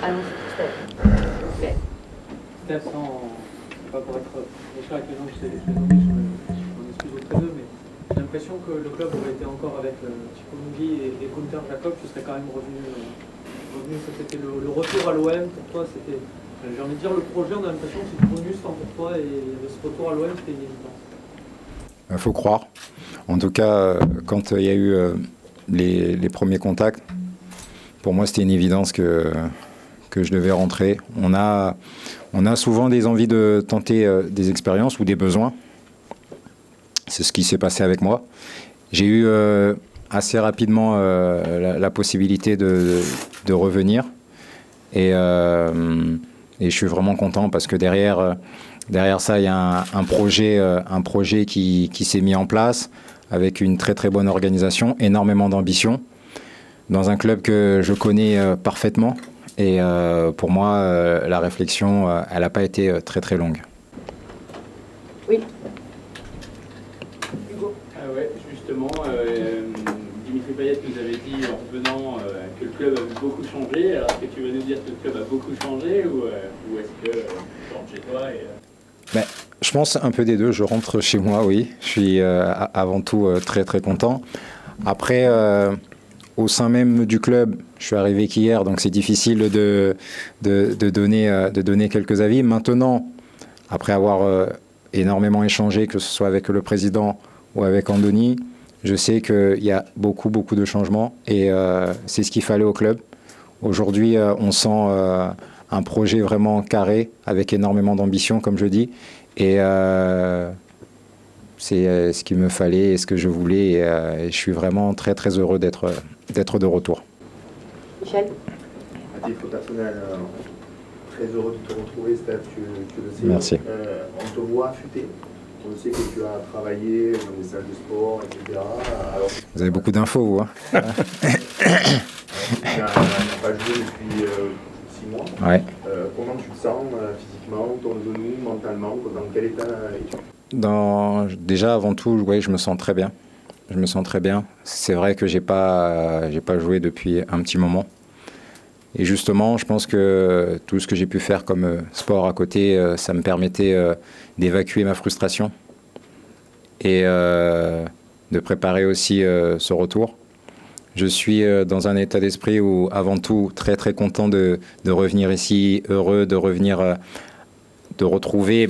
Allons, Steph, pas pour être méchant avec les gens que je t'ai nommés, je m'en excuse auprès d'eux, mais j'ai l'impression que le club aurait été encore avec Chipolungi et Gunther Jacob, tu serais quand même revenu c'était le retour à l'OM, pour toi c'était, j'ai envie de dire le projet, on a l'impression que c'est bonus pour toi et ce retour à l'OM c'était une évidence. Il faut croire. En tout cas, quand il y a eu les premiers contacts, pour moi c'était une évidence que je devais rentrer. On a souvent des envies de tenter des expériences ou des besoins. C'est ce qui s'est passé avec moi. J'ai eu assez rapidement la possibilité de revenir. Et je suis vraiment content parce que derrière ça, il y a un projet qui s'est mis en place avec une très très bonne organisation, énormément d'ambition, dans un club que je connais parfaitement. Et pour moi, la réflexion, elle n'a pas été très très longue. Oui. Hugo. Ouais, justement, Dimitri Payet nous avait dit en revenant que le club avait beaucoup changé. Alors est-ce que tu veux nous dire que le club a beaucoup changé ou est-ce que tu rentres chez toi et, Je pense un peu des deux. Je rentre chez moi, oui. Je suis avant tout très très content. Après, au sein même du club, je suis arrivé qu'hier, donc c'est difficile de donner quelques avis. Maintenant, après avoir énormément échangé, que ce soit avec le président ou avec Andoni, je sais qu'il y a beaucoup de changements et c'est ce qu'il fallait au club. Aujourd'hui, on sent un projet vraiment carré, avec énormément d'ambition, comme je dis. Et c'est ce qu'il me fallait et ce que je voulais. Et je suis vraiment très très heureux d'être de retour. Michel. À titre personnel, très heureux de te retrouver, Steph, tu le sais. Merci. On te voit affûté. On sait que tu as travaillé dans des salles de sport, etc. Alors, vous avez beaucoup d'infos, vous. Hein. Tu n'as pas joué depuis 6 mois. Ouais. Comment tu te sens physiquement, ton genou, mentalement? Dans quel état es-tu? Déjà, avant tout, ouais, je me sens très bien. Je me sens très bien. C'est vrai que j'ai pas joué depuis un petit moment. Et justement, je pense que tout ce que j'ai pu faire comme sport à côté, ça me permettait d'évacuer ma frustration et de préparer aussi ce retour. Je suis dans un état d'esprit où, avant tout, très très content de revenir ici, heureux de revenir, de retrouver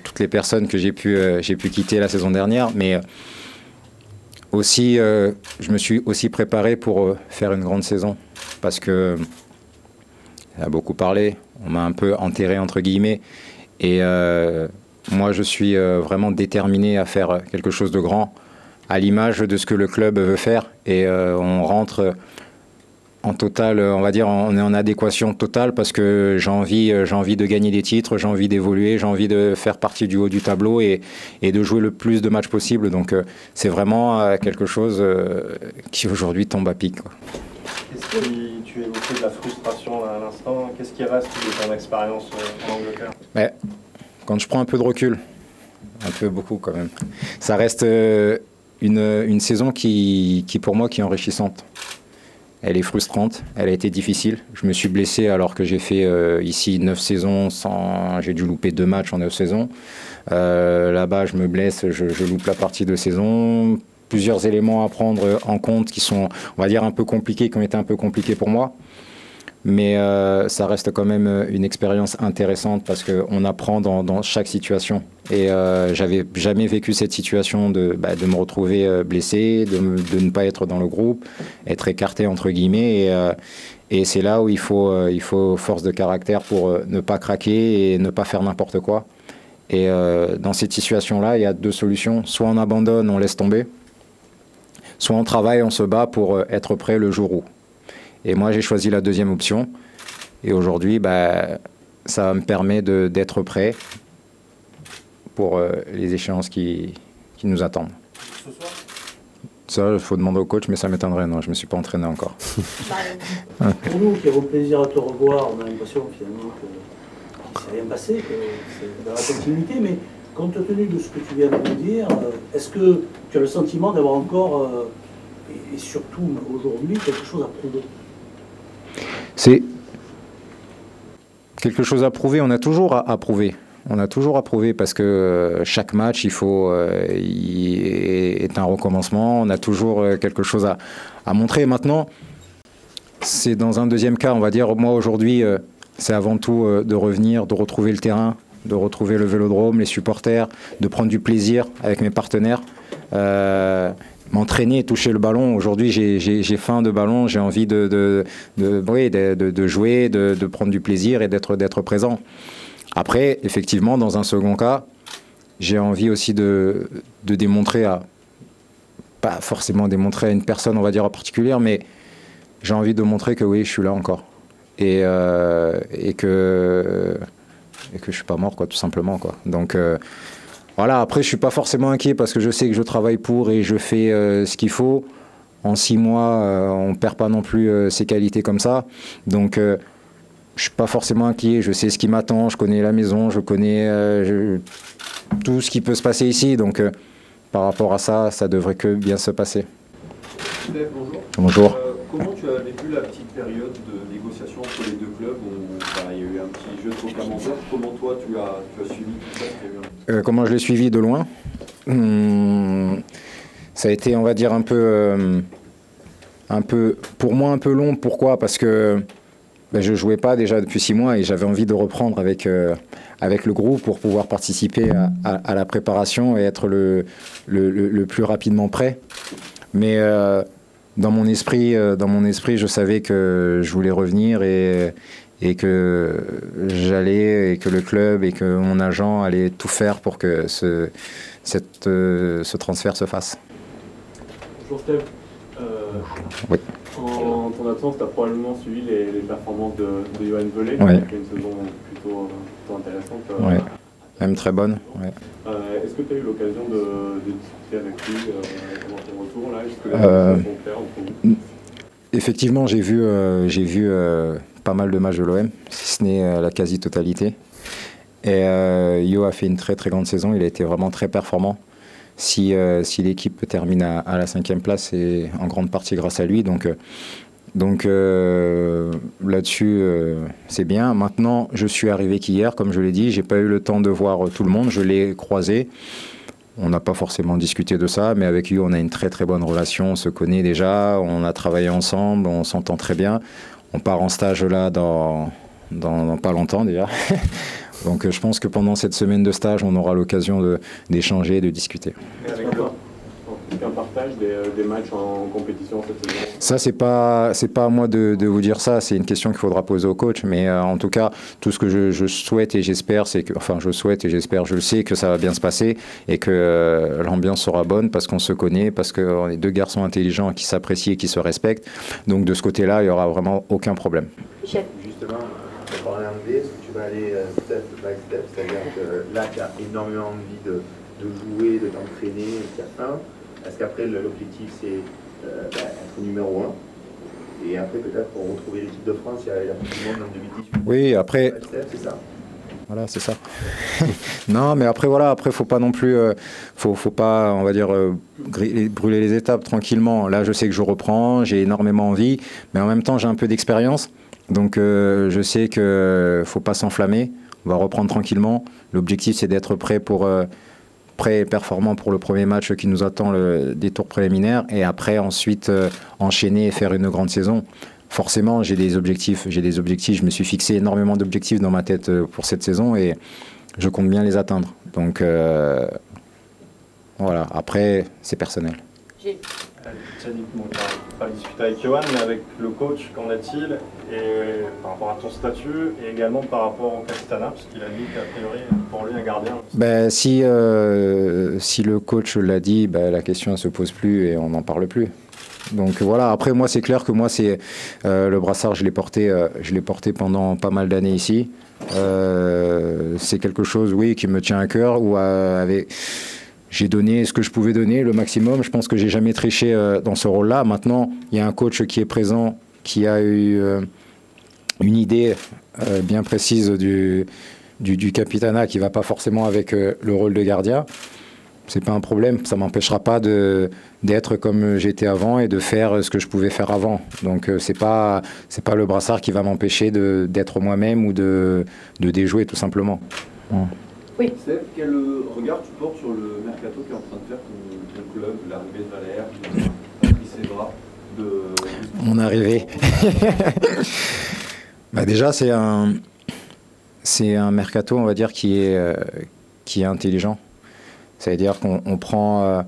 toutes les personnes que j'ai pu quitter la saison dernière, mais aussi, je me suis aussi préparé pour faire une grande saison, parce que ça a beaucoup parlé, on m'a un peu enterré entre guillemets, et moi je suis vraiment déterminé à faire quelque chose de grand, à l'image de ce que le club veut faire, et on rentre en total, on va dire, on est en adéquation totale parce que j'ai envie de gagner des titres, j'ai envie d'évoluer, j'ai envie de faire partie du haut du tableau et de jouer le plus de matchs possible. Donc c'est vraiment quelque chose qui aujourd'hui tombe à pic, quoi. Qu'est-ce qui, tu évoquais de la frustration à l'instant, qu'est-ce qui reste de ton expérience en Angleterre? Quand je prends un peu de recul, un peu beaucoup quand même, ça reste une saison qui pour moi qui est enrichissante. Elle est frustrante, elle a été difficile. Je me suis blessé alors que j'ai fait ici 9 saisons, j'ai dû louper 2 matchs en 9 saisons. Là-bas, je me blesse, je loupe la partie de saison. Plusieurs éléments à prendre en compte qui sont, on va dire, un peu compliqués, qui ont été un peu compliqués pour moi. Mais ça reste quand même une expérience intéressante parce qu'on apprend dans chaque situation. Et j'avais jamais vécu cette situation de me retrouver blessé, de ne pas être dans le groupe, être écarté entre guillemets. Et c'est là où il faut force de caractère pour ne pas craquer et ne pas faire n'importe quoi. Et dans cette situation-là, il y a 2 solutions. Soit on abandonne, on laisse tomber. Soit on travaille, on se bat pour être prêt le jour où. Et moi, j'ai choisi la 2e option. Et aujourd'hui, ça me permet d'être prêt pour les échéances qui nous attendent. Ce soir? Ça, il faut demander au coach, mais ça m'étonnerait. Non, je ne me suis pas entraîné encore. Pour nous qui avons plaisir à te revoir, on a l'impression finalement que ça s'est rien passé, que c'est dans la continuité. Mais Compte tenu de ce que tu viens de nous dire, est-ce que tu as le sentiment d'avoir encore, et surtout aujourd'hui, quelque chose à prouver? C'est quelque chose à prouver, on a toujours à prouver. On a toujours à prouver parce que chaque match, est un recommencement. On a toujours quelque chose à montrer. Maintenant, c'est dans un deuxième cas, on va dire, moi aujourd'hui, c'est avant tout de revenir, de retrouver le terrain, de retrouver le vélodrome, les supporters, de prendre du plaisir avec mes partenaires, m'entraîner, toucher le ballon. Aujourd'hui, j'ai faim de ballon, j'ai envie de jouer, de prendre du plaisir et d'être présent. Après, effectivement, dans un second cas, j'ai envie aussi de démontrer pas forcément démontrer à une personne, on va dire en particulier, mais j'ai envie de montrer que oui, je suis là encore. Et que je suis pas mort, quoi, tout simplement, quoi. Donc, voilà, après, je suis pas forcément inquiet parce que je sais que je travaille pour et je fais ce qu'il faut. En 6 mois, on perd pas non plus ses qualités comme ça. Donc, je suis pas forcément inquiet, je sais ce qui m'attend, je connais la maison, je connais tout ce qui peut se passer ici. Donc, par rapport à ça, ça devrait que bien se passer. Steph, bonjour. Bonjour. Comment tu as vécu la petite période de négociation entre les deux clubs où il y a eu un petit jeu de rocamateur? Comment toi tu as suivi tout ça? Comment je l'ai suivi de loin? Ça a été, on va dire, un peu, pour moi, un peu long. Pourquoi? Parce que je ne jouais pas déjà depuis 6 mois et j'avais envie de reprendre avec le groupe pour pouvoir participer à la préparation et être le plus rapidement prêt. Mais dans mon esprit, je savais que je voulais revenir et que j'allais, et que le club et que mon agent allaient tout faire pour que ce transfert se fasse. Bonjour Steph. Oui. En ton absence, tu as probablement suivi les performances de Yoann Velay, Oui. qui a une saison plutôt intéressante. Oui. Même très bonne. Oui. Est-ce que tu as eu l'occasion de discuter avec lui pendant ton retour là? Est-ce que les choses sont claires entre vous? Effectivement, j'ai vu pas mal de matchs de l'OM, si ce n'est la quasi-totalité. Et Yo a fait une très très grande saison, il a été vraiment très performant. Si l'équipe termine à la 5e place, c'est en grande partie grâce à lui. Donc là-dessus, c'est bien. Maintenant, je suis arrivé qu'hier, comme je l'ai dit, j'ai pas eu le temps de voir tout le monde, je l'ai croisé. On n'a pas forcément discuté de ça, mais avec lui, on a une très très bonne relation, on se connaît déjà, on a travaillé ensemble, on s'entend très bien. On part en stage là dans pas longtemps déjà. Donc je pense que pendant cette semaine de stage, on aura l'occasion d'échanger, de discuter. Et avec un partage des matchs en compétition cette saison? Ça, c'est pas à moi de vous dire ça, c'est une question qu'il faudra poser au coach. Mais en tout cas, tout ce que je souhaite et j'espère, c'est que, enfin je souhaite et j'espère, je le sais, que ça va bien se passer et que l'ambiance sera bonne parce qu'on se connaît, parce qu'on est 2 garçons intelligents qui s'apprécient et qui se respectent. Donc de ce côté-là, il n'y aura vraiment aucun problème. Michel. Justement, pour parler anglais, est-ce que tu vas aller step by step, c'est-à-dire que là, tu as énormément envie de jouer, de t'entraîner, tu as faim. Est-ce qu'après, l'objectif, c'est être numéro 1 et après, peut-être, pour retrouver l'équipe de France, il y a la Coupe du Monde en 2018. Oui, après... C'est ça. Voilà, c'est ça. Non, mais après, voilà, après, faut pas non plus... faut pas, on va dire, brûler les étapes tranquillement. Là, je sais que je reprends, j'ai énormément envie, mais en même temps, j'ai un peu d'expérience. Donc, je sais qu'il ne faut pas s'enflammer. On va reprendre tranquillement. L'objectif, c'est d'être prêt et performant pour le premier match qui nous attend des tours préliminaires. Et après, ensuite, enchaîner et faire une grande saison. Forcément, j'ai des objectifs. Je me suis fixé énormément d'objectifs dans ma tête pour cette saison et je compte bien les atteindre. Donc, voilà. Après, c'est personnel. Gilles. Tu as dit que tu n'as pas discuté avec Yoann, mais avec le coach, qu'en est-il? Et par rapport à ton statut et également par rapport au Castana, parce qu'il a dit qu'a priori, pour lui, un gardien. Ben, si le coach l'a dit, ben, la question ne se pose plus et on n'en parle plus. Donc voilà, après moi c'est clair que moi c'est le brassard, je l'ai porté pendant pas mal d'années ici. C'est quelque chose, oui, qui me tient à cœur, où j'ai donné ce que je pouvais donner, le maximum. Je pense que j'ai jamais triché dans ce rôle-là. Maintenant, il y a un coach qui est présent, qui a eu une idée bien précise du du capitanat qui ne va pas forcément avec le rôle de gardien, c'est pas un problème. Ça ne m'empêchera pas d'être comme j'étais avant et de faire ce que je pouvais faire avant. Donc c'est pas le brassard qui va m'empêcher d'être moi-même ou de déjouer tout simplement. Oui. Steph, quel regard tu portes sur le mercato qu'est en train de faire ton club, l'arrivée de Valère, de Patrice Evra, de... Mon arrivée. Bah déjà, c'est un mercato, on va dire, qui est intelligent. C'est-à-dire qu'on prend,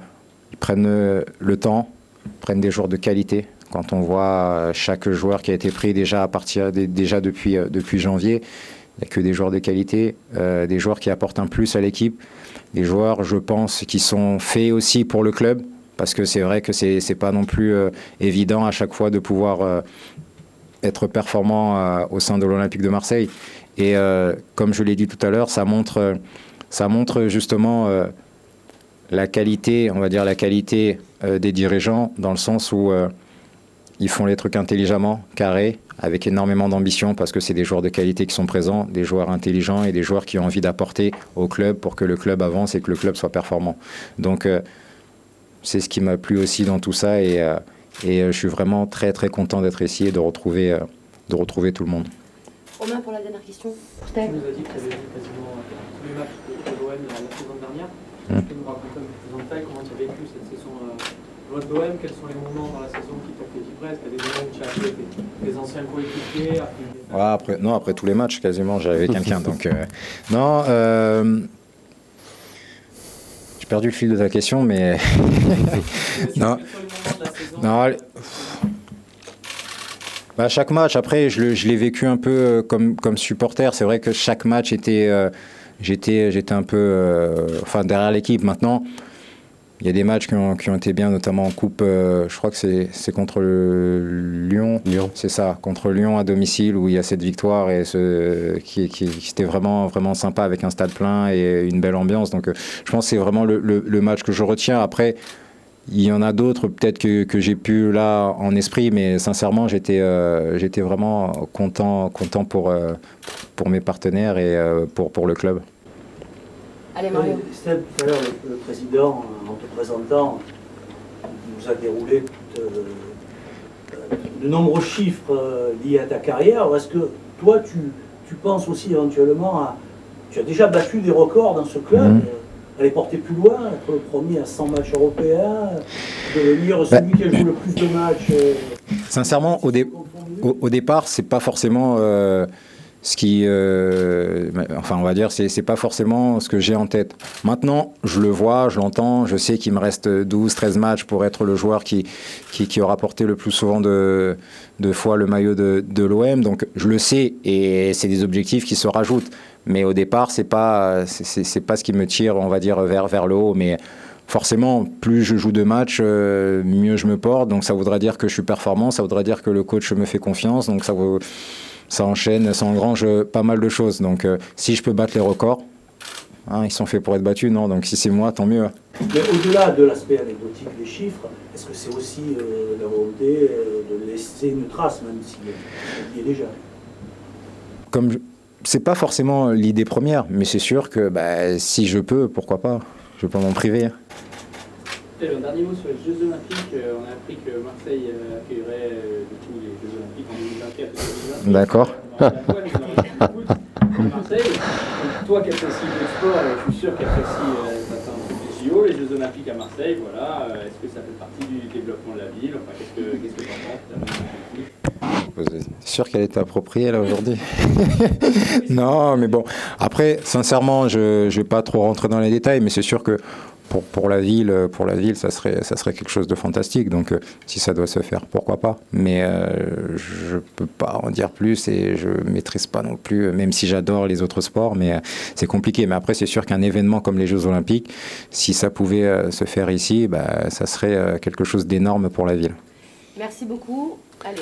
ils prennent le temps, prennent des joueurs de qualité. Quand on voit chaque joueur qui a été pris déjà depuis janvier, il n'y a que des joueurs de qualité, des joueurs qui apportent un plus à l'équipe, des joueurs, je pense, qui sont faits aussi pour le club, parce que c'est vrai que c'est pas non plus évident à chaque fois de pouvoir être performant au sein de l'Olympique de Marseille. Et comme je l'ai dit tout à l'heure, ça montre justement la qualité, on va dire la qualité des dirigeants, dans le sens où ils font les trucs intelligemment, carrés, avec énormément d'ambition, parce que c'est des joueurs de qualité qui sont présents, des joueurs intelligents et des joueurs qui ont envie d'apporter au club pour que le club avance et que le club soit performant. Donc c'est ce qui m'a plu aussi dans tout ça, et je suis vraiment très très content d'être ici et de retrouver tout le monde. Romain, pour la dernière question. Tu nous as dit que tu avais vu quasiment tous les matchs de l'OM la saison dernière. Tu peux nous raconter un peu plus en détail comment tu as vécu cette saison loin de l'OM? Quels sont les moments dans la saison qui t'ont fait vibrer? Est-ce qu'il y a des moments où tu as appelé tes anciens coéquipiers? Après tous les matchs, quasiment, j'avais quelqu'un. Donc, non, j'ai perdu le fil de ta question, mais... non. Bah, chaque match, après, je l'ai vécu un peu comme supporter. C'est vrai que chaque match était... j'étais un peu derrière l'équipe. Maintenant, il y a des matchs qui ont été bien, notamment en coupe. Je crois que c'est contre le Lyon. C'est ça, contre Lyon à domicile, où il y a cette victoire et qui était vraiment, vraiment sympa, avec un stade plein et une belle ambiance. Donc je pense que c'est vraiment le match que je retiens. Après, il y en a d'autres peut-être que j'ai pu là en esprit, mais sincèrement j'étais vraiment content pour mes partenaires et pour le club. Allez, Mario. Steph, tout à l'heure, le président, en te présentant, nous a déroulé de nombreux chiffres liés à ta carrière. Est-ce que toi, tu penses aussi éventuellement à... Tu as déjà battu des records dans ce club, aller porter plus loin, être le premier à 100 matchs européens, devenir celui qui a joué le plus de matchs sincèrement, au départ, c'est pas forcément... ce qui, on va dire, c'est pas forcément ce que j'ai en tête. Maintenant, je le vois, je l'entends, je sais qu'il me reste 12-13 matchs pour être le joueur qui aura porté le plus souvent de fois le maillot de l'OM. Donc, je le sais, et c'est des objectifs qui se rajoutent. Mais au départ, c'est pas ce qui me tire, on va dire, vers le haut. Mais forcément, plus je joue de matchs, mieux je me porte. Donc, ça voudra dire que je suis performant, ça voudra dire que le coach me fait confiance. Donc, ça enchaîne, ça engrange pas mal de choses. Donc si je peux battre les records, ils sont faits pour être battus, non? Donc si c'est moi, tant mieux. Mais au-delà de l'aspect anecdotique des chiffres, est-ce que c'est aussi la volonté de laisser une trace, même s'il y est déjà? C'est pas forcément l'idée première, mais c'est sûr que si je peux, pourquoi pas? Je peux m'en priver. Et un dernier mot sur les Jeux Olympiques. On a appris que Marseille accueillerait les Jeux Olympiques en 2024 et 2028. D'accord. Marseille, toi qui apprécies le sport, je suis sûr qu'apprécies les JO, les Jeux Olympiques à Marseille, voilà. Est-ce que ça fait partie du développement de la ville? Enfin, qu'est-ce que tu en penses? C'est sûr qu'elle était appropriée là aujourd'hui. Non, mais bon. Après, sincèrement, je vais pas trop rentrer dans les détails, mais c'est sûr que pour la ville, ça serait quelque chose de fantastique. Donc, si ça doit se faire, pourquoi pas. Mais je peux pas en dire plus et je maîtrise pas non plus, même si j'adore les autres sports, mais c'est compliqué. Mais après, c'est sûr qu'un événement comme les Jeux Olympiques, si ça pouvait se faire ici, ça serait quelque chose d'énorme pour la ville. Merci beaucoup. Allez,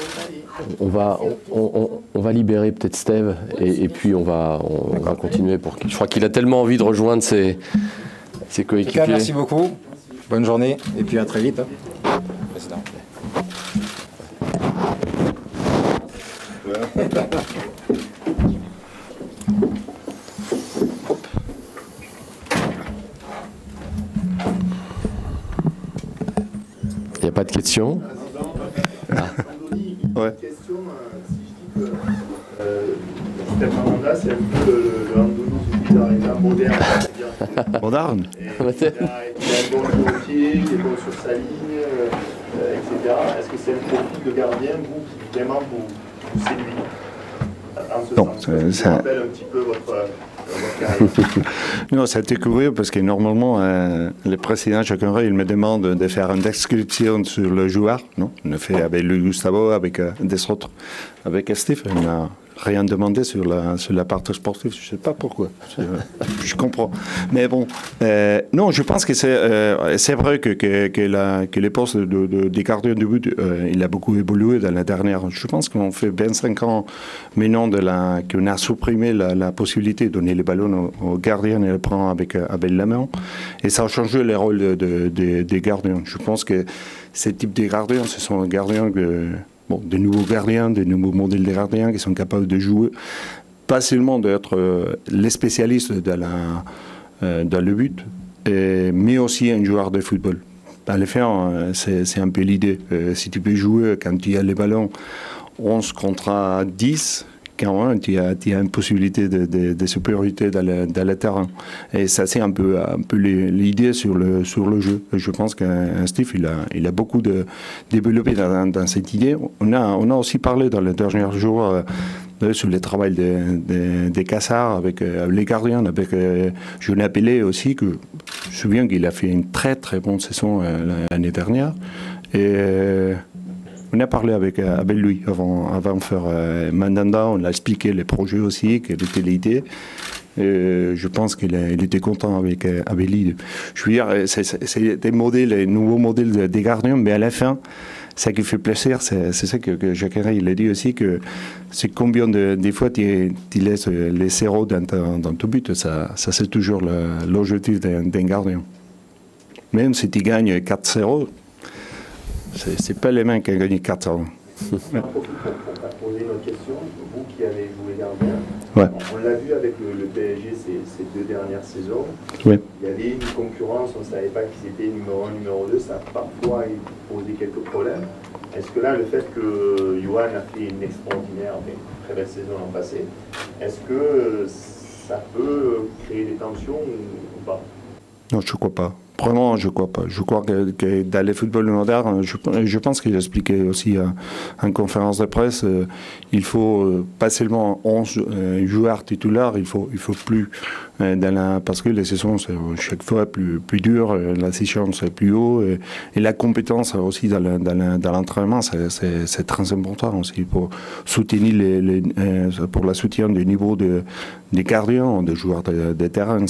on va libérer peut-être Steve et puis on va continuer. Je crois qu'il a tellement envie de rejoindre ses coéquipiers. En tout cas, merci beaucoup. Bonne journée et puis à très vite. Président. Il n'y a pas de questions? Andoni, Ouais. une question, si je dis que Stéphane Honda, c'est un peu le Andoni Zubilarreta moderne, c'est-à-dire Moderne. qu'il a un bon jeu au pied, il est bon sur sa ligne, etc. Est-ce que c'est le profil de gardien, vous, qui vraiment vous séduit en ce Non, sens? Ça rappelle un petit peu votre carrière. Non, c'est découvrir parce que normalement, le président chacun il me demande de faire une description sur le joueur. Non, on le fait avec Louis Gustavo, avec des autres, avec Steve. On n'a rien demandé sur la partie sportive. Je ne sais pas pourquoi. Je comprends. Mais bon, non, je pense que c'est vrai que les postes des gardiens de but, il a beaucoup évolué dans la dernière. Je pense qu'on fait 25 ans maintenant qu'on a supprimé la possibilité de donner les ballons aux gardiens et les prendre avec la main. Et ça a changé le rôle des gardiens. Je pense que ces types de gardiens, ce sont des gardiens des nouveaux gardiens, des nouveaux modèles de gardiens qui sont capables de jouer, pas seulement d'être les spécialistes dans le but, mais aussi un joueur de football. À le faire, c'est un peu l'idée. Si tu peux jouer quand tu as les ballons 11 contre 10, quand même, tu as une possibilité de supériorité dans le terrain. Et ça, c'est un peu l'idée sur le jeu. Je pense qu'un Steve, il a beaucoup développé dans cette idée. On a aussi parlé dans les derniers jours sur le travail des Cassars avec les gardiens, avec Jonas Pelé aussi, que je me souviens qu'il a fait une très très bonne saison l'année dernière. Et on a parlé avec lui avant de faire Mandanda, on a expliqué les projets aussi, quelle était l'idée. Je pense qu'il était content avec l'idée. Je veux dire, c'est des modèles, nouveaux modèles des gardiens, mais à la fin, ce qui fait plaisir, c'est ça que Jacques Henry il a dit aussi, que c'est combien des fois tu laisses les zéros dans ton but, ça c'est toujours l'objectif d'un gardien. Même si tu gagnes 4-0, c'est pas les mains qui ont gagné 4-0. J'en profite pour poser une autre question. Vous qui avez joué gardien, ouais. On l'a vu avec le PSG ces 2 dernières saisons. Ouais. Il y avait une concurrence, on ne savait pas qui c'était numéro 1, numéro 2, ça a parfois posé quelques problèmes. Est-ce que là, le fait que Yohan a fait une extraordinaire, très belle saison l'an passé, est-ce que ça peut créer des tensions ou pas? Non, je ne crois pas. Vraiment, je ne crois pas. Je crois que dans le football moderne, je pense qu'il expliquait aussi en conférence de presse, il faut pas seulement 11 joueurs titulaires, il faut plus, parce que les saisons sont chaque fois plus dures, la session c'est plus haut, et la compétence aussi dans l'entraînement, c'est très important aussi pour soutenir pour le soutien du niveau des gardiens, des joueurs de terrain.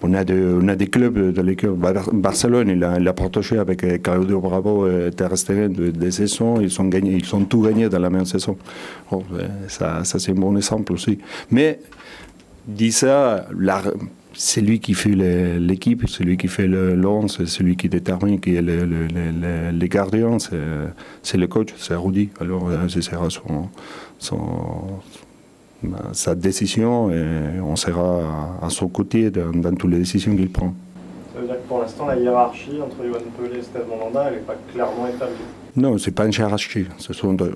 On a des clubs dans lesquels Barcelone, il a partagé avec Claudio Bravo et Ter Stegen des saisons, ils ont tout gagné dans la même saison. Bon, ça c'est un bon exemple aussi. Mais dit ça, c'est lui qui fait l'équipe, c'est lui qui fait l'once, c'est lui qui détermine qui est les gardiens, c'est le coach, c'est Rudy. Alors ce sera sa décision et on sera à son côté dans toutes les décisions qu'il prend. Ça veut dire que pour l'instant, la hiérarchie entre Yohan Pelé et Steve Mandanda, elle n'est pas clairement établie? Non, ce n'est pas une hiérarchie.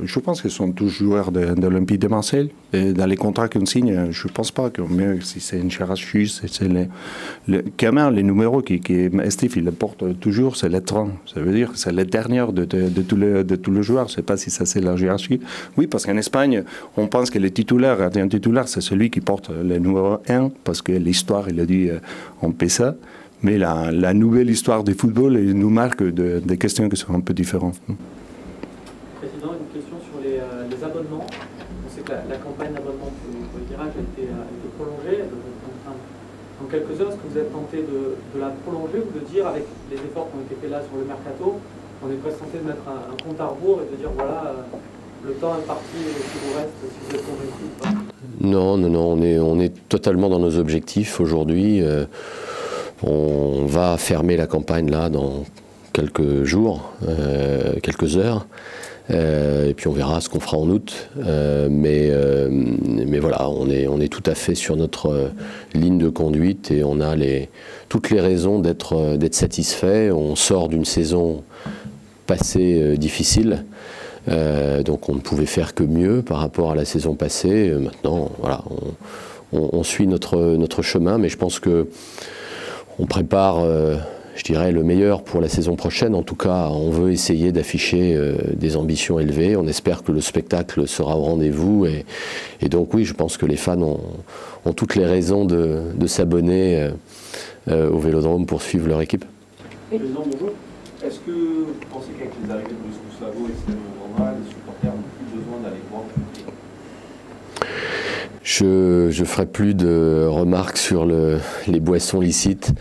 Je pense qu'ils sont tous joueurs de l'Olympique de Marseille. Et dans les contrats qu'on signe, je ne pense pas que même si c'est une hiérarchie, c'est quand même les numéros Steve il porte toujours, c'est les 30. Ça veut dire que c'est la dernière de tous les joueurs. Je ne sais pas si ça c'est la hiérarchie. Oui, parce qu'en Espagne, on pense que le titulaire, un titulaire, c'est celui qui porte le numéro 1, parce que l'histoire, il a dit, on paie ça. Mais la nouvelle histoire du football nous marque des questions qui sont un peu différentes. Président, une question sur les abonnements. On sait que la campagne d'abonnement pour le tirage a été prolongée. Dans quelques heures, est-ce que vous êtes tenté de la prolonger ou de dire, avec les efforts qui ont été faits là sur le mercato, on est presque tenté de mettre un compte à rebours et de dire voilà, le temps est parti, si vous reste, si vous êtes convaincu ou pas? Non, on est totalement dans nos objectifs aujourd'hui. On va fermer la campagne là dans quelques jours, quelques heures, et puis on verra ce qu'on fera en août. Mais voilà, on est tout à fait sur notre ligne de conduite et on a toutes les raisons d'être satisfait. On sort d'une saison passé difficile. Donc on ne pouvait faire que mieux par rapport à la saison passée. Maintenant, voilà, on suit notre chemin, mais je pense que on prépare, je dirais, le meilleur pour la saison prochaine. En tout cas, on veut essayer d'afficher des ambitions élevées. On espère que le spectacle sera au rendez-vous. Et donc oui, je pense que les fans ont toutes les raisons de s'abonner au Vélodrome pour suivre leur équipe. Président, bonjour. Est-ce que vous pensez qu'avec les arrivées de Luis Gustavo et Steve Mandanda, les supporters n'ont plus besoin d'aller voir le public? Je ferai plus de remarques sur les boissons licites.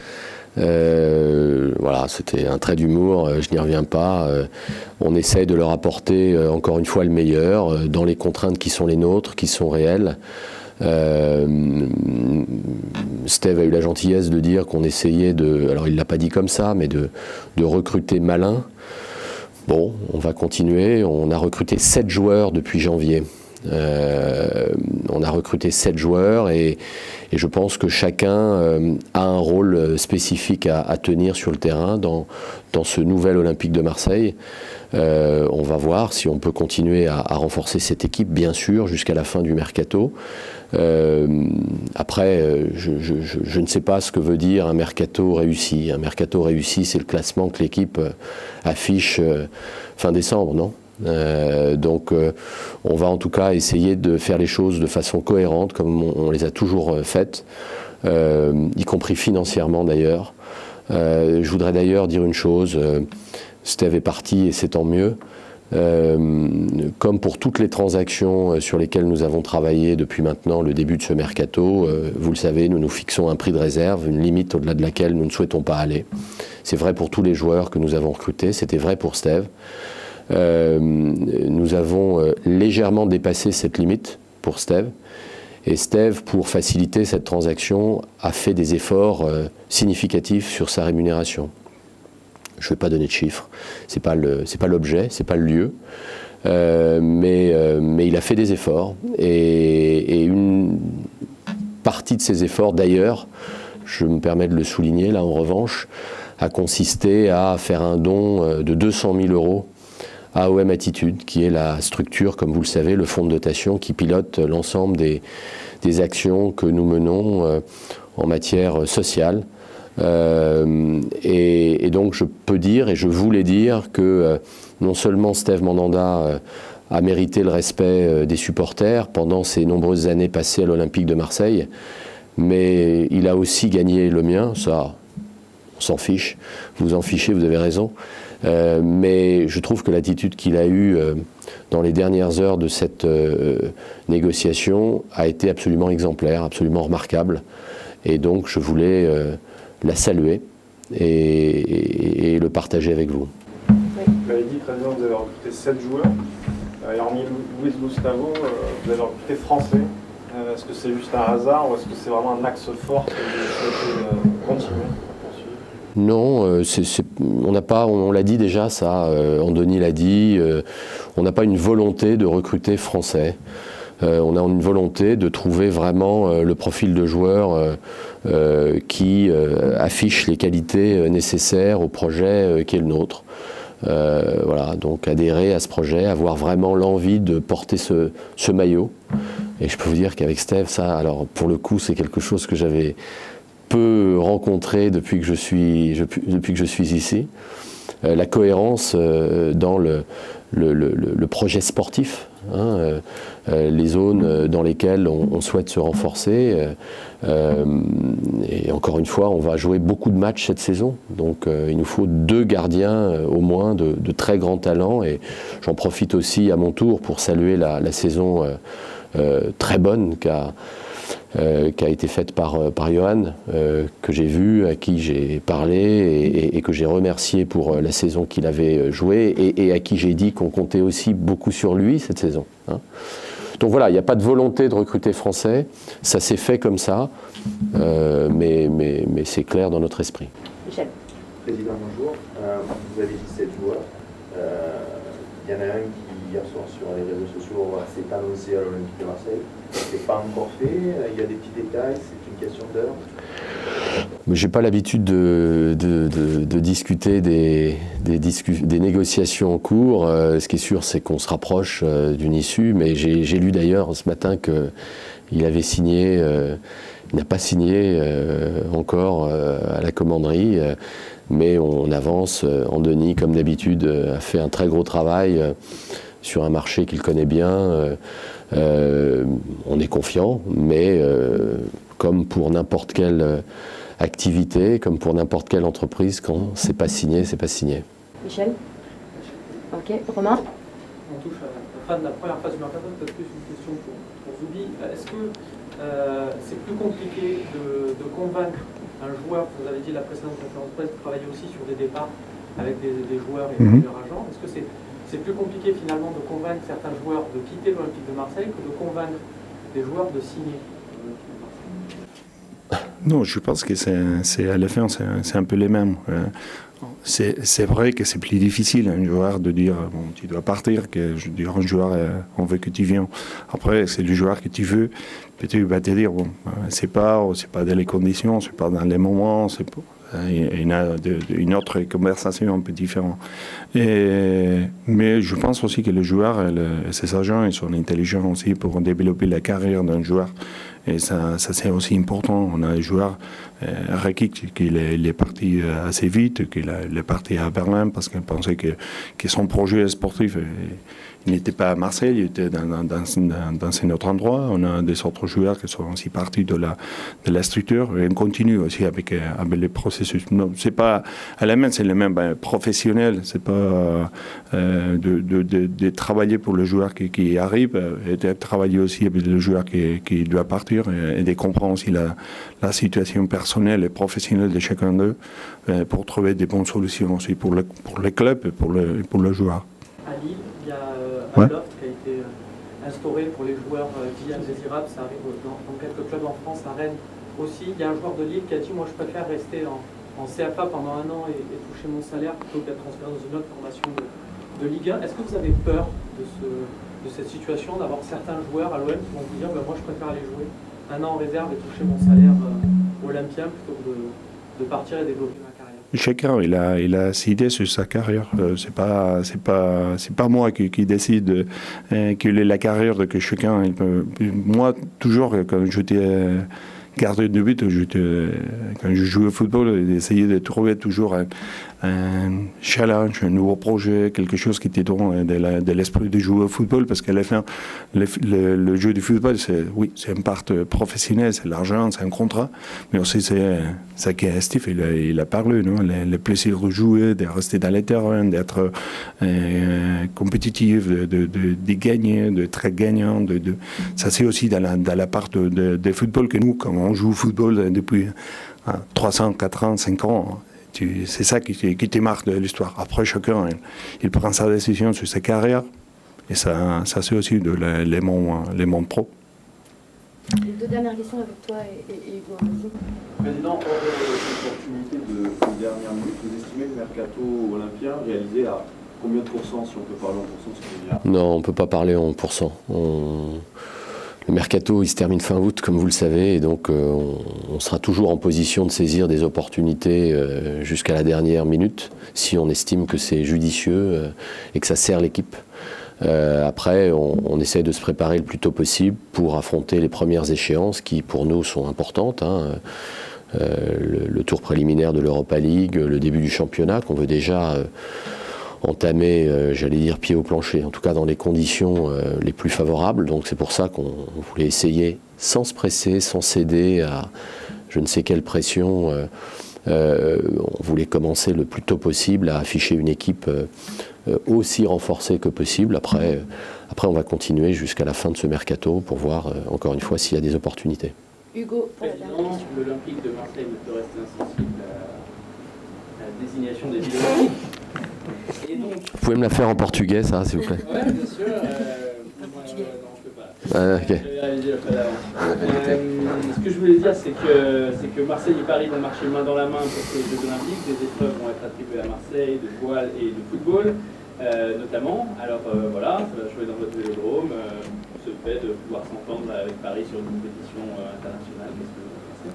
Voilà, c'était un trait d'humour, je n'y reviens pas. On essaye de leur apporter encore une fois le meilleur dans les contraintes qui sont les nôtres, qui sont réelles. Steve a eu la gentillesse de dire qu'on essayait alors il ne l'a pas dit comme ça, mais de recruter malin. Bon, on va continuer. On a recruté 7 joueurs depuis janvier. On a recruté 7 joueurs et je pense que chacun a un rôle spécifique à tenir sur le terrain dans ce nouvel Olympique de Marseille. On va voir si on peut continuer à renforcer cette équipe, bien sûr, jusqu'à la fin du mercato. Après, je ne sais pas ce que veut dire un mercato réussi. Un mercato réussi, c'est le classement que l'équipe affiche fin décembre, non ? Donc on va en tout cas essayer de faire les choses de façon cohérente comme on les a toujours faites, y compris financièrement d'ailleurs. Je voudrais d'ailleurs dire une chose, Steve est parti et c'est tant mieux. Comme pour toutes les transactions sur lesquelles nous avons travaillé depuis maintenant le début de ce mercato, vous le savez, nous nous fixons un prix de réserve, une limite au-delà de laquelle nous ne souhaitons pas aller. C'est vrai pour tous les joueurs que nous avons recrutés, c'était vrai pour Steve. Nous avons légèrement dépassé cette limite pour Steve. Et Steve, pour faciliter cette transaction, a fait des efforts significatifs sur sa rémunération. Je ne vais pas donner de chiffres, c'est pas l'objet, c'est pas le lieu, mais il a fait des efforts et une partie de ces efforts, d'ailleurs, je me permets de le souligner là en revanche, a consisté à faire un don de 200 000 € à OM Attitude, qui est la structure, comme vous le savez, le fonds de dotation qui pilote l'ensemble des actions que nous menons en matière sociale. Et donc je peux dire, et je voulais dire, que non seulement Steve Mandanda a mérité le respect des supporters pendant ces nombreuses années passées à l'Olympique de Marseille, mais il a aussi gagné le mien, ça, on s'en fiche, vous en fichez, vous avez raison. Mais je trouve que l'attitude qu'il a eue dans les dernières heures de cette négociation a été absolument exemplaire, absolument remarquable. Et donc je voulais la saluer et le partager avec vous. Vous l'avez dit, Président, vous avez recruté 7 joueurs. Et hormis Luis Gustavo, vous avez recruté français. Est-ce que c'est juste un hasard ou est-ce que c'est vraiment un axe fort que vous souhaitez continuer ? Non, on n'a pas, on l'a dit déjà ça, Andoni l'a dit, on n'a pas une volonté de recruter français. On a une volonté de trouver vraiment le profil de joueur qui affiche les qualités nécessaires au projet qui est le nôtre. Voilà, donc adhérer à ce projet, avoir vraiment l'envie de porter ce maillot. Et je peux vous dire qu'avec Steve, ça, alors pour le coup, c'est quelque chose que j'avais peu rencontré depuis que je suis ici. La cohérence dans le projet sportif, hein, les zones dans lesquelles on souhaite se renforcer. Et encore une fois, on va jouer beaucoup de matchs cette saison. Donc il nous faut 2 gardiens au moins de très grands talents. Et j'en profite aussi à mon tour pour saluer la saison très bonne qui a été faite par Johan, que j'ai vu, à qui j'ai parlé et que j'ai remercié pour la saison qu'il avait jouée et à qui j'ai dit qu'on comptait aussi beaucoup sur lui cette saison. Hein. Donc voilà, il n'y a pas de volonté de recruter français, ça s'est fait comme ça, mais c'est clair dans notre esprit. Michel. Président, bonjour. Vous avez dit 7 joueurs. Il y en a un qui, hier soir, sur les réseaux sociaux, s'est annoncé à l'Olympique de Marseille. C'est pas encore fait, il y a des petits détails, c'est une question d'heure. J'ai pas l'habitude de discuter des négociations en cours. Ce qui est sûr, c'est qu'on se rapproche d'une issue. Mais j'ai lu d'ailleurs ce matin qu'il avait signé, il n'a pas signé encore à la commanderie. Mais on avance. Andoni, comme d'habitude, a fait un très gros travail sur un marché qu'il connaît bien. On est confiant, mais comme pour n'importe quelle activité, comme pour n'importe quelle entreprise, quand c'est pas signé, c'est pas signé. Michel? Ok. Romain? On touche à la fin de la première phase du mercato, peut-être plus une question pour Zoubi. Est-ce que c'est plus compliqué de convaincre un joueur, vous avez dit la précédente conférence presse, de travailler aussi sur des départs avec des joueurs et leurs agents. Est-ce que c'est plus compliqué finalement de convaincre certains joueurs de quitter l'Olympique de Marseille que de convaincre des joueurs de signer l'Olympique de Marseille? Non, je pense que à la fin, c'est un peu les mêmes. C'est vrai que c'est plus difficile un joueur de dire bon, tu dois partir, que je dire un joueur on veut que tu viennes. Après, c'est le joueur que tu veux, peut-être il va te dire bon, c'est pas dans les conditions, c'est pas dans les moments, c'est pas. Il y a une autre conversation un peu différente. Mais je pense aussi que le joueur et ses agents ils sont intelligents aussi pour développer la carrière d'un joueur. Et ça c'est aussi important. On a un joueur, Rakic, qui est parti assez vite, qu'il est parti à Berlin parce qu'il pensait que son projet sportif, il n'était pas à Marseille, il était dans un autre endroit. On a des autres joueurs qui sont aussi partis de la structure et on continue aussi avec les processus. Non, c'est pas à la main, c'est le même professionnel. C'est pas de travailler pour le joueur qui arrive et de travailler aussi avec le joueur qui doit partir et de comprendre aussi la situation personnelle et professionnelle de chacun d'eux pour trouver des bonnes solutions aussi pour le club et pour le joueur. À Lille, il y a un loft qui a été instauré pour les joueurs dits indésirables. Ça arrive dans quelques clubs en France, à Rennes aussi. Il y a un joueur de Lille qui a dit moi je préfère rester en CFA pendant 1 an et toucher mon salaire plutôt qu'être transféré dans une autre formation de Ligue 1. Est-ce que vous avez peur de cette situation, d'avoir certains joueurs à l'OM qui vont vous dire moi je préfère aller jouer 1 an en réserve et toucher mon salaire olympien plutôt que de partir et développer ma carrière? Chacun, il a ses idées sur sa carrière. C'est pas moi qui décide quelle est la carrière de que chacun. Moi, toujours, quand j'étais gardien de but, quand je jouais au football, j'essayais de trouver toujours un challenge, un nouveau projet, quelque chose qui était de l'esprit de jouer au football, parce qu'à la fin, le jeu du football, c'est une part professionnelle, c'est l'argent, c'est un contrat, mais aussi c'est ça qui est Steve, il a parlé, non? Le plaisir de jouer, de rester dans les terrains, d'être compétitif, de gagner, de très gagnant, ça c'est aussi dans la part de football que nous, quand on joue au football depuis 300, 4 ans, 5 ans, c'est ça qui te marque de l'histoire. Après, chacun, il prend sa décision sur sa carrière. Et ça c'est aussi les mondes pro. Les 2 dernières questions avec toi et Hugo. Président, hors de l'opportunité de dernière minute, vous estimez le mercato olympien réalisé à combien de pourcents, si on peut parler en pourcents, c'est bien? Non, on ne peut pas parler en pourcents. Le mercato, il se termine fin août, comme vous le savez, et donc on sera toujours en position de saisir des opportunités jusqu'à la dernière minute, si on estime que c'est judicieux et que ça sert l'équipe. Après, on essaie de se préparer le plus tôt possible pour affronter les premières échéances qui, pour nous, sont importantes. Le tour préliminaire de l'Europa League, le début du championnat, qu'on veut déjà entamer, j'allais dire, pied au plancher, en tout cas dans les conditions les plus favorables. Donc c'est pour ça qu'on voulait essayer, sans se presser, sans céder à je ne sais quelle pression, on voulait commencer le plus tôt possible à afficher une équipe aussi renforcée que possible. Après, on va continuer jusqu'à la fin de ce mercato pour voir, encore une fois, s'il y a des opportunités. Hugo, président, l'Olympique de Marseille ne peut rester insensible à la désignation des villes olympiques. Vous pouvez me la faire en portugais, ça, s'il vous plaît? Oui, bien sûr. Non, je peux pas. Okay. J'avais réalisé le code avant. Ce que je voulais dire, c'est que Marseille et Paris vont marcher main dans la main pour ces Jeux Olympiques. Des épreuves vont être attribuées à Marseille, de voile et de football, notamment. Alors voilà, ça va jouer dans votre vélodrome. Ce fait de pouvoir s'entendre avec Paris sur une compétition internationale, qu'est-ce que vous en pensez?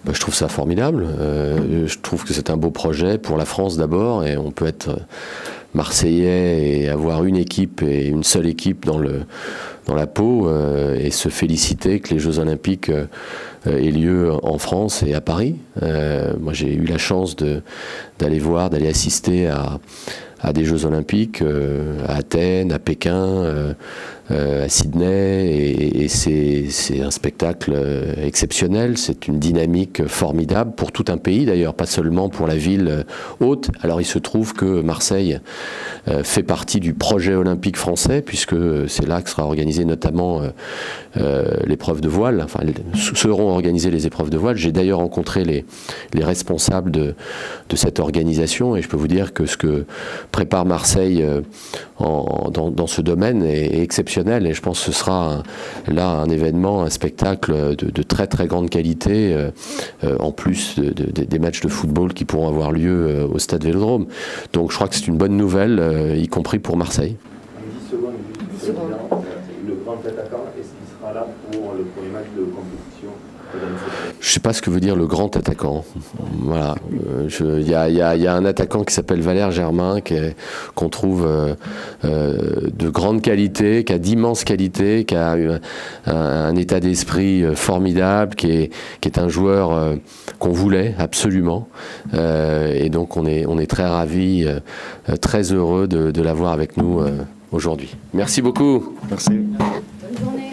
Ben, je trouve ça formidable. Je trouve que c'est un beau projet pour la France d'abord, et on peut être Marseillais et avoir une équipe et une seule équipe dans la peau et se féliciter que les Jeux Olympiques aient lieu en France et à Paris. Moi, j'ai eu la chance d'aller assister à des Jeux Olympiques à Athènes, à Pékin, à Sydney, et c'est un spectacle exceptionnel, c'est une dynamique formidable pour tout un pays d'ailleurs, pas seulement pour la ville haute. Alors il se trouve que Marseille fait partie du projet olympique français, puisque c'est là que sera organisée notamment l'épreuve de voile, enfin seront organisées les épreuves de voile. J'ai d'ailleurs rencontré les responsables de cette organisation, et je peux vous dire que ce que prépare Marseille dans ce domaine est exceptionnel, et je pense que ce sera là un événement, un spectacle de très très grande qualité, en plus des matchs de football qui pourront avoir lieu au Stade Vélodrome. Donc je crois que c'est une bonne nouvelle, y compris pour Marseille. 10 secondes, le grand attaquant, est-ce qu'il sera là pour le premier match de compétition? Je ne sais pas ce que veut dire le grand attaquant. Voilà. Il y a un attaquant qui s'appelle Valère Germain, qu'on trouve de grande qualité, qui a d'immenses qualités, qui a un état d'esprit formidable, qui est un joueur qu'on voulait absolument. Et donc on est très ravis, très heureux de l'avoir avec nous aujourd'hui. Merci beaucoup. Merci. Bonne journée.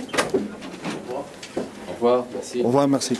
Au revoir. Merci. Au revoir, merci.